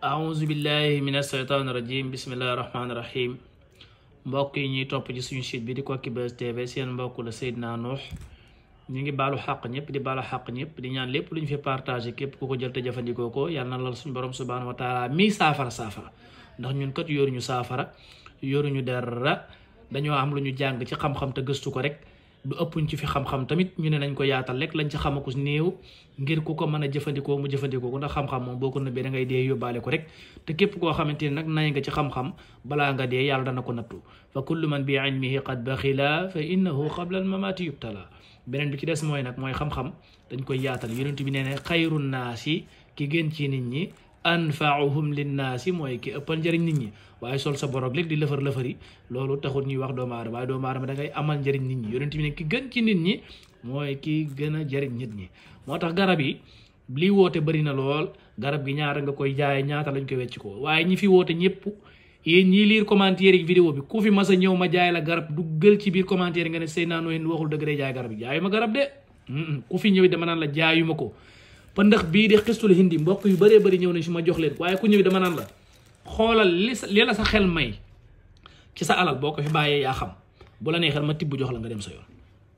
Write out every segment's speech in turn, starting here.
aouzu billahi min asheytaani rajim bismillahi rahmaani rahim mbokk yi ñuy topp ci suñu site bi di Koki Buzz TV seen mbokk la Seydina Nuux ñu ngi baalu xàq ñëpp di baalu xàq ñëpp di ñaan lépp lu ñu fi partagé képp ku ko jël te jëfandikoo ko yàlla na lal suñu borom subhaanahu wa taala mii saafara ndax ñun kat yoruñu saafara yoruñu dara dañoo am lu ñu jàng ci xam-xam te gëstu ko rek du ëppuñ ci fi xam-xam tamit ñu ne nañ ko yaatal rek lañ ci xamaku néew ngir ku ko mën a jëfandikoo mu jëfandikoo ko ndax xam-xam moom boo ko nëbbee da ngay dee yóbbaale ko rek te képp koo xamante ni nag nay nga ci xam-xam balaa nga dee yàlla dana ko nattu fa kullu man bi ilmihi qad baxila fa innahu qabla al mamati yubtala beneen bi ci des mooy nag mooy xam-xam dañ koy yaatal yonent bi nee ne xayru naasi ki gën ci nit ñi anfaauhum linnaasi mooy ki ëppal njëriñ nit ñi waaye sol sa borog léegi di lëfar-lëfari loolu taxul ñuy wax doomu aadama waaye doomu aadama da ngay amal njëriñ nit ñi yonent bi ne ki gën ci nit ñi mooy ki gën a jëriñ nit ñi moo tax garab yi lii woote bëri na lool garab gi ñaata nga koy jaaye ñaata lañ koy wecc ko waaye ñi fi woote ñëpp yéen ñii liir commentaire yi vidéo bi ku fi mas a ñëw ma jaay la garab duggal ci biir commentaire nga ne Seydina Nuux waxul dëgg day jaay garab yi jaayu ma garab de ku fi ñëw dama naan la jaayu ma ko pëndax bii de xistul hindi mbokk yu bëree bëri ñëw nañ si ma jox leen waaye ku ñëw dama naan la xoolal li la sa xel may ci sa alal boo ko fi bàyyee yaa xam bu la neexee ma tibb jox la nga dem sa yoon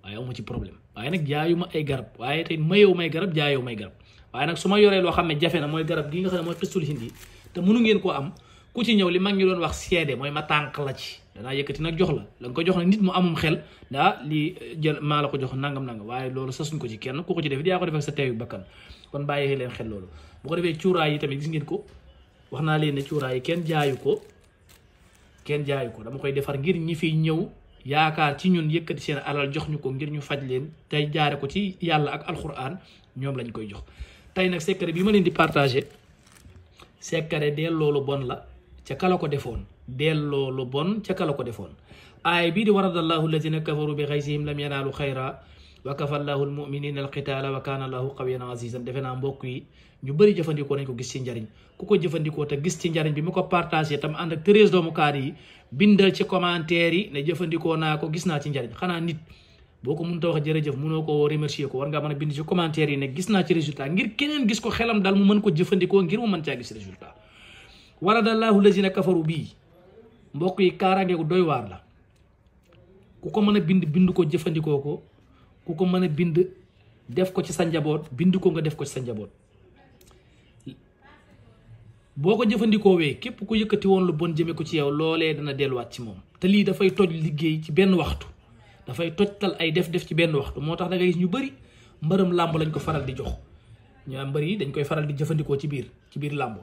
waaye amu ci problème waaye nag jaayu ma ay garab waaye tey mayew may garab jaayoo may garab waaye nag su ma yoree loo xam ne jafe na mooy garab gi nga xam ne mooy xistul hindi te mënu ngeen koo am ku ci ñëw li mag ñu doon wax seede mooy ma tànk la ci danaa yëkkati nag jox la nga ko jox nag nit mu amum xel daa lii jël maa la ko jox nangam waaye loolu sasuñ ko ci kenn ku ko ci def yaa ko def ak sa teeyu bakkan kon bàyyi leen xel loolu bu ko defee cuuraay yi tamit gis ngeen ko wax naa leen ne cuuraay yi kenn jaayu ko dama koy defar ngir ñi fiy ñëw yaakaar ci ñun yëkkati seen alal jox ñu ko ngir ñu faj leen tey jaare ko ci yàlla ak alquran ñoom lañ koy jox tey nag secret bi ma leen di partagé secret delloo lu bon la ca kala ko defoon delloo lu bon ca kala ko defoon aay bii di waradallahu alladina kafaru bi xaysihim lam yanaalu xayra wa kafa allahu almuminina alqitaala wa kaana allahu qawiyan azizan defe naa mbokk yi ñu bëri jëfandikoo nañ ko gis ci njariñ ku ko jëfandikoo te gis ci njariñ bi mu ko partagé tam ànd ak 13 doomu kaar yi bindal ci commentaire yi ne jëfandikoo naa ko gis naa ci njariñ xanaa nit boo ko mënta wax jërëjëf mënoo ko remercier ko war ngaa mën a bind ci commentaire yi ne gis naa ci résultat ngir keneen gis ko xelam daal mu mën ko jëfandikoo ngir mu mën caa gis résultat waradallahu lazina kafaru bii mbokk yi kaaraange gu doy waar la ku ko mën a bind ko jëfandikoo ko ku ko mën a bind def ko ci sa njaboot bind ko nga def ko ci sa njaboot boo ko jëfandikoo wee képp ku yëkkati woon lu bon jëme ko ci yow loolee dana delluwaat ci moom te lii dafay toj liggéey ci benn waxtu dafay tojtal ay def ci benn waxtu moo tax da ngay gis ñu bëri mbërëm làmb lañ ko faral di jox ñu mbër yi dañ koy faral di jëfandikoo ci biir làmb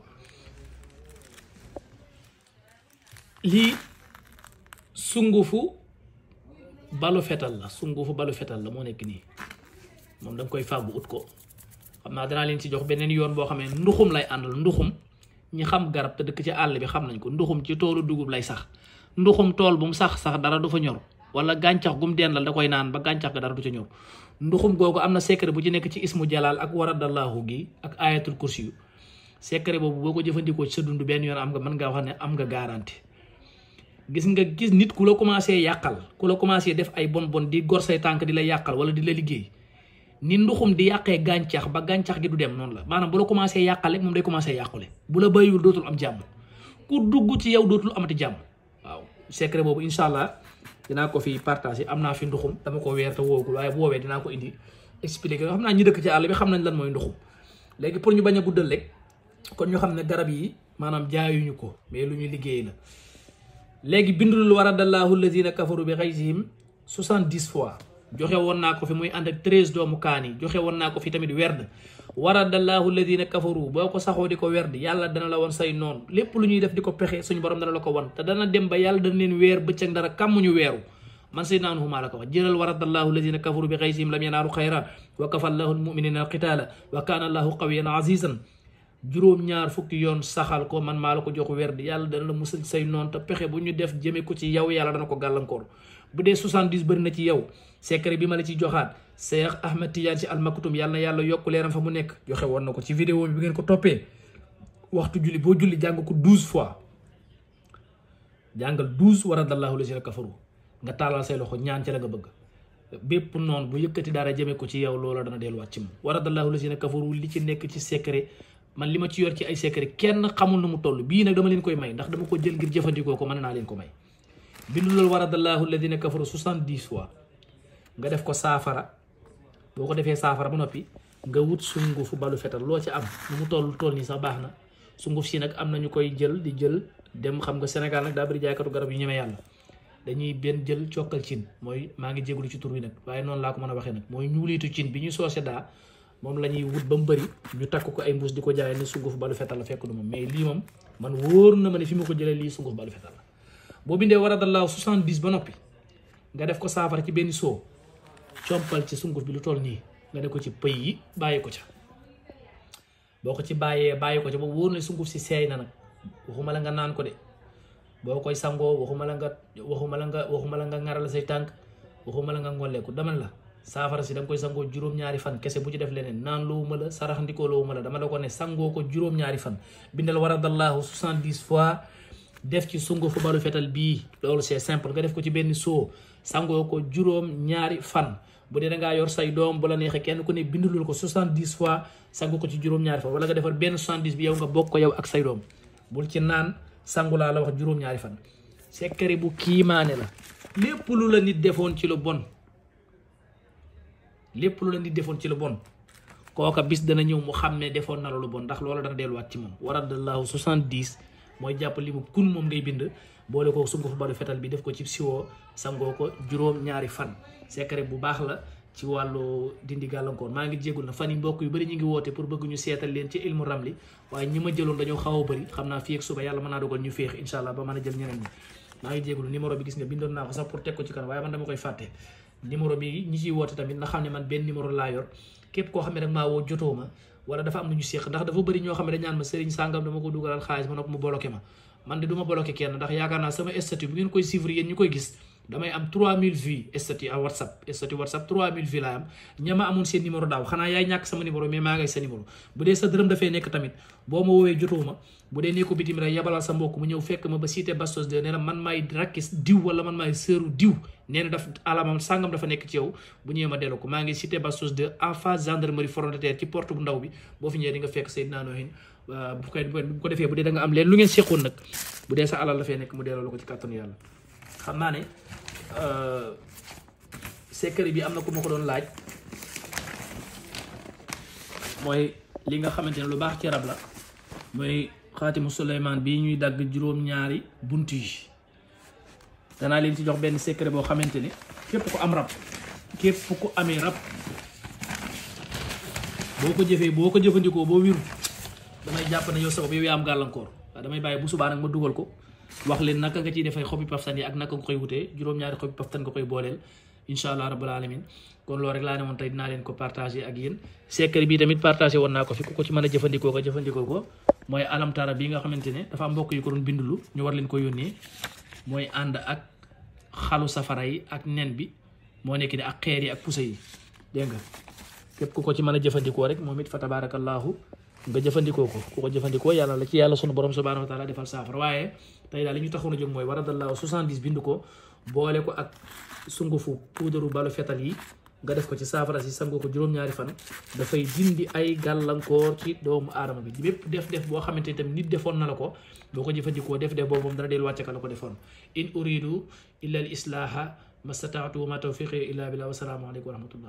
lii sungufu balu fetal la moo nekk nii moom da nga koy fàggu ut ko xam naa danaa leen ci jox beneen yoon boo xam ne nduxum lay àndal nduxum ñi xam garab te dëkk ci àll bi xam nañ ko nduxum ci toolu dugub lay sax nduxum tool bu mu sax dara du fa ñor wala gàncax gum dendal da koy naan ba gàncax ga dara du ca ñor nduxum googu am na secret bu ci nekk ci ismu jalal ak waradallahu gi ak ayatul kursi yu secret boobu boo ko jëfandikoo ci sa dund benn yoon mën ngaa wax ne am nga garanti gis nit ku la commencé yàqal ku la commencé def ay bon di gor say tànk di la yàqal wala di la liggéey ni nduxum di yàqee gàncax ba gàncax gi du dem noonu la maanaam bu la commencé yàqal rek moom day commencé yàqule bu la bàyyiwul dootul am jàmm ku dugg ci yow dootul amati jàmm waaw secret boobu incha allah dinaa ko fi partagé am naa fi nduxum dama ko weer te woogul waaye bu woowee dinaa ko indi expliqué xam naa ñi dëkk ci àll bi xam nañ lan mooy nduxum léegi pour ñu bañ a guddal rek kon ñu xam ne garab yi maanaam jaayuñu ko mais lu ñu liggéey la léegi bindul waradallahu alladina kafaru bi xaysihim 70 fois joxe woon naa ko fi muy ànd ak 13 doomu kaan yi joxe woon naa ko fi tamit werd waradallahu alladina kafaru boo ko saxoo di ko werd yàlla dana la wan say noonu lépp lu ñuy def di ko pexe suñu borom dana la ko wan te dana dem ba yàlla dana leen weer bëccëg dara kàmmuñu weeru man Seydina Nuux maa la ko wax jëlal waradallahu alladina kafaru bi xaysihim lam yanaalu xayra wa kafa allahu almuminina alqitaala wa kaana allahu qawiyan azizan juróom-ñaar fukki yoon saxal ko man maa la ko jox werd yàlla dana la musal say noon te pexe bu ñu def jëme ko ci yow yàlla dana ko gàllankoor bu dee 70 bëri na ci yow secret bi ma la ci joxaat Cheikh Ahmed Tidiane Sy Al Maktoum yàlla na yàlla yokk leeram fa mu nekk joxe woon na ko ci vidéo bi bu ngeen ko toppee waxtu julli boo julli jàng ko 12 fois jàngal 12 waradallahu lazina kafaru nga taalal say loxo ñaan ci la nga bëgg bépp noonu bu yëkkati dara jëme ko ci yow loola dana delluwaat ci moom waradallahu lazina kafaru li ci nekk ci secret man li ma ci yor ci ay secret kenn xamul nu mu toll bii nag dama leen koy may ndax dama ko jël ngir jëfandikoo ko mën naa leen ko may. bindu loolu waradallahu alladina kafaru 70 fois nga def ko saafara boo ko defee saafara ba noppi nga wut sungufu balu fetal loo ci am nu mu toll nii sax baax na. sunguf si nag am na ñu koy jël di jël dem xam nga Sénégal nag daa bëri jaaykatu garab yu ñeme yàlla dañuy benn jël cokkal cin mooy maa ngi jégalu ci tur bi nag waaye noonu laa ko mën a waxee nag mooy ñuuliitu cin bi ñu soose daa moom la ñuy wut ba mu bëri ñu takk ko ay mbuus di ko jaay ne sunguf balu fetal la fekk du moom mais lii moom man wóor na ma ne fi ma ko jëlee lii sunguf balu fetal la. boo bindee waradallaahu 70 ba noppi nga def ko saafara ci benn soo compal ci sunguf bi lu toll nii nga def ko ci pëy yi bàyyi ko ca boo ko ci bàyyi ko ca ba wóor na sunguf si seey na nag waxuma la nga naan ko de boo koy sangoo waxuma la nga ŋaral say tànk waxuma la nga ngolleeku demal la saafara si da nga koy sangoo juróom-ñaari fan kese bu ci def leneen naan loowuma la sarax ndikoo loowuma la dama la ko ne sangoo ko juróom-ñaari fan bindal waradallaahu 70 fois def ci sungufu balu fetal bii loolu c'est simple nga def ko ci benn soo sangoo ko juróom-ñaari fan bu dee da ngaa yor say doom bu la neexee kenn ku ne bindulul ko 70 fois sangu ko ci juróom-ñaari fan wala nga defar benn 70 bi yow nga bokk ko yow ak say doom bul ci naan sangu laa la wax juróom-ñaari fan. secret bu kiimaane la lépp lu la nit defoon ci lu bon kooka bis dana ñëw mu xam ne defoon na la lu bon ndax loola dana delluwaat ci moom. waradallahu 70 mooy jàpp li mu kun moom ngay bind boole ko sunguf balu fetal bi def ko ci siwoo sangoo ko juróom-ñaari fan. secret bu baax la ci wàllu dindi gàllankoor maa ngi jégul na fan yi mbokk yu bëri ñu ngi woote pour bëgg ñu seetal leen ci ilmu ramli waaye ñi ma jëloon dañoo xaw a bëri xam naa fii ak suba yàlla mën naa dogal ñu féex incha allah ba mën a jël ñeneen ñi. maa ngi jégul numéro bi gis nga bindoon naa ko sax pour teg ko ci kanam waaye man dama koy fàtte. numéro bi ñi ciy woote tamit na xam ne man benn numéro laa yor képp koo xam ne rek maa woo jotoo ma wala dafa am lu ñu séq ndax dafa bëri ñoo xam ne dañ naan ma sëriñ sàngam dama ko dugalal xaalis ma nopp mu bloqué ma man de du ma bloqué kenn ndax yaakaar naa sama statut bu ngeen koy suivre yéen ñu koy gis damay am 3000 vues statut à WhatsApp 3000 vues laa am ñama amoon seen numéro daaw xanaa yaay ñàkk sama numéro mais maa ngay sa numéro bu dee sa dërëm dafay nekk tamit boo ma woowee jotoo ma bu dee nekko bitim rek yabalal sa mbokk mu ñëw fekk ma ba cité Bastos de nee na man maay rakkis diw wala man maay sëru diw nee na daf alamam sàngam dafa nekk ci yow bu ñëwee ma delloo ko maa ngi cité Bastos de en face gendarmerie frontière ci porte bu ndaw bi boo fi ñëwee di nga fekk Seydina Nohin bu ko defee bu dee da nga am leen lu ngeen seqoon nag bu dee sa alal dafay nekk mu delloo la ko ci kàttanu yàlla. xam naa ne secret bi am na ku ma ko doon laaj mooy li nga xamante ne lu baax ci rab la mooy xaatimu Suleymaan bii ñuy dagg juróom-ñaari bunt yi danaa leen ci jox benn secret boo xamante ne képp ku am rab képp ku amee rab boo ko jëfee boo ko jëfandikoo boo wiru damay jàpp ne yow sabab yow yaa am gàllankoor waaye damay bàyyi bu subaa nag ma dugal ko wax leen naka nga ciy defee xobi paftan yi ak naka nga koy wutee juróom-ñaari xobi paftan nga koy booleel incha allah rabbul alamin kon loolu rek laa ne woon tey dinaa leen ko partagé ak yéen. secret bi tamit partagé woon naa ko fi ku ko ci mën a jëfandikoo ko mooy alamtara bi nga xamante ne dafa am mbokk yu ko doon bindulu ñu war leen ko yónnee mooy ànd ak xalu safara yi ak nen bi moo nekk ni ak xeer yi ak pusa yi dégg nga képp ku ko ci mën a jëfandikoo rek moom it fa tabarakallahu nga jëfandikoo ko ku ko jëfandikoo yàlla la ci yàlla sunu borom subhanahu wa taala defal saafara waaye tey daal li ñu taxoon a jóg mooy waradallahu 70 bind ko boole ko ak sungufu puudaru balu fetal yi nga def ko ci saafara si sangu ko juróom-ñaari fan dafay dindi ay gàllankoor ci doomu aadama bi bépp def boo xamante ni tamit nit defoon na la ko boo ko jëfandikoo def boobu moom dana dellu wàcce ka la ko defoon in uridu illa al islaha mastataatu wa ma tawfiqi illa billah wa salaamu aleykum wa rahmatullah